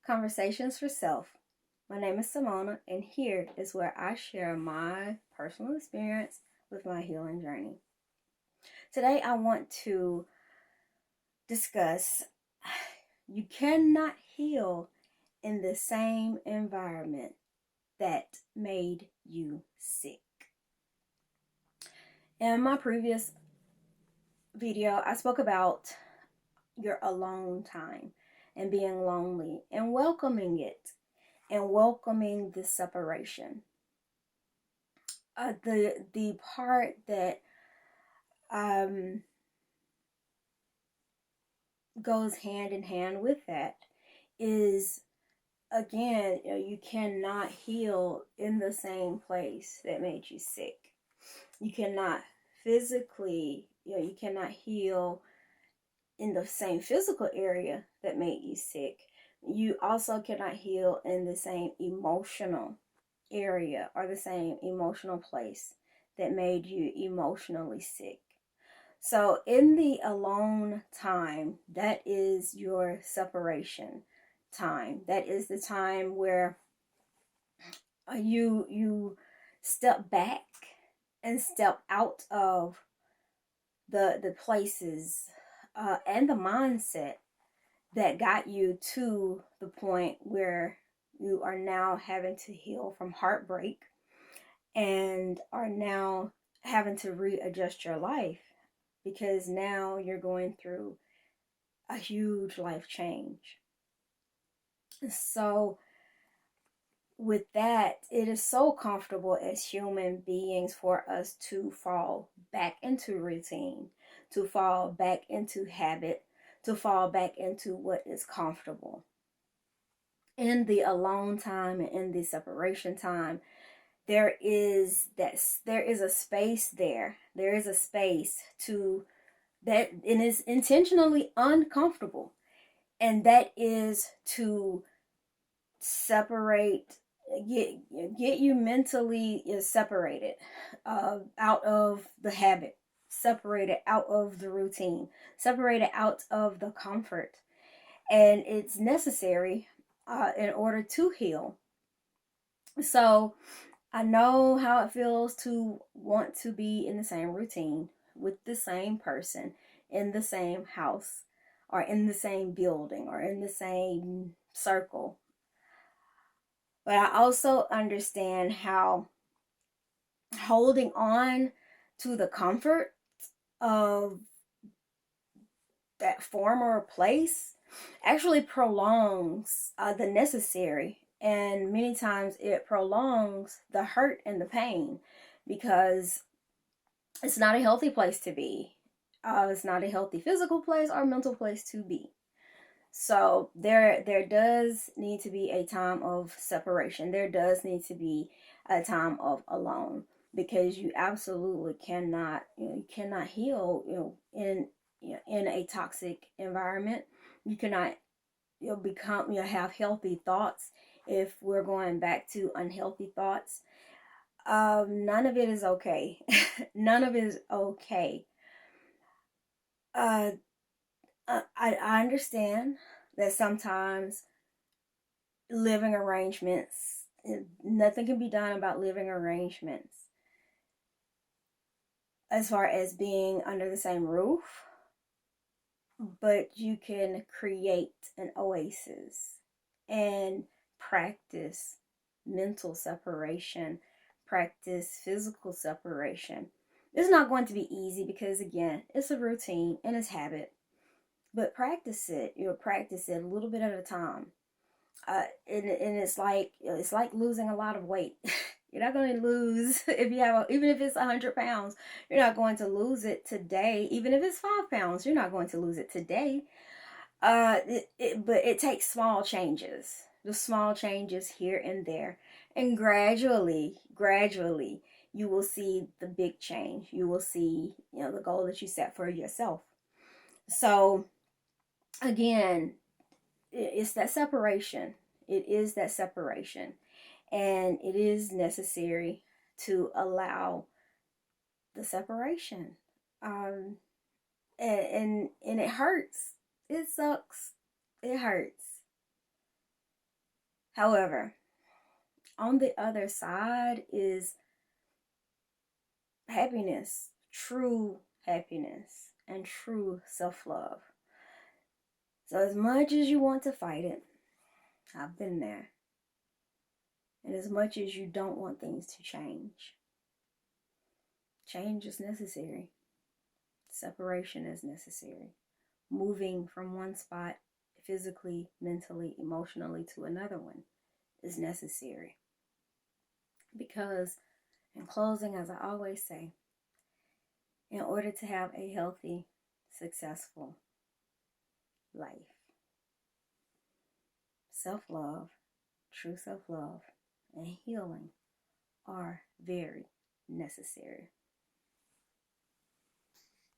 Conversations for Self. My name is Simona, and here is where I share my personal experience with my healing journey. Today, I want to discuss you cannot heal in the same environment that made you sick. In my previous video, I spoke about your alone time and being lonely and welcoming it and welcoming the separation. The part that um, goes hand in hand with that is, again, you cannot heal in the same place that made you sick. You cannot physically, you cannot heal in the same physical area that made you sick. You also cannot heal in the same emotional area or the same emotional place that made you emotionally sick. So, in the alone time, that is your separation time. That is the time where you step back and step out of the places and the mindset that got you to the point where you are now having to heal from heartbreak and are now having to readjust your life because now you're going through a huge life change. So, with that, it is so comfortable as human beings for us to fall back into routine, to fall back into habit, to fall back into what is comfortable. In the alone time and in the separation time, there is a space there. There is a space to that, and is intentionally uncomfortable, and that is to separate, get you mentally separated out of the habit, separated out of the routine, separated out of the comfort, and it's necessary in order to heal. So I know how it feels to want to be in the same routine with the same person in the same house or in the same building or in the same circle. But I also understand how holding on to the comfort of that former place actually prolongs the necessary, and many times it prolongs the hurt and the pain because it's not a healthy place to be. It's not a healthy physical place or mental place to be. So there does need to be a time of separation. There does need to be a time of alone, because you absolutely cannot, you cannot heal, in a toxic environment. You cannot, become, have healthy thoughts if we're going back to unhealthy thoughts. None of it is okay. None of it is okay. Uh, I understand that sometimes living arrangements, nothing can be done about living arrangements as far as being under the same roof, but you can create an oasis and practice mental separation, practice physical separation. It's not going to be easy because, again, it's a routine and it's habit, but practice it. You'll practice it a little bit at a time. And it's like losing a lot of weight. You're not going to lose if you have even if it's 100 pounds. You're not going to lose it today. Even if it's 5 pounds, you're not going to lose it today. But it takes small changes, the small changes here and there, and gradually, you will see the big change. You will see, the goal that you set for yourself. So again, it's that separation. It is that separation, and it is necessary to allow the separation. Um, and it hurts. It sucks. It hurts. However, on the other side is happiness, true happiness, and true self love. So, as much as you want to fight it, I've been there. And as much as you don't want things to change, change is necessary. Separation is necessary. Moving from one spot physically, mentally, emotionally to another one is necessary. Because, in closing, as I always say, in order to have a healthy, successful life, self love, true self love, and healing are very necessary.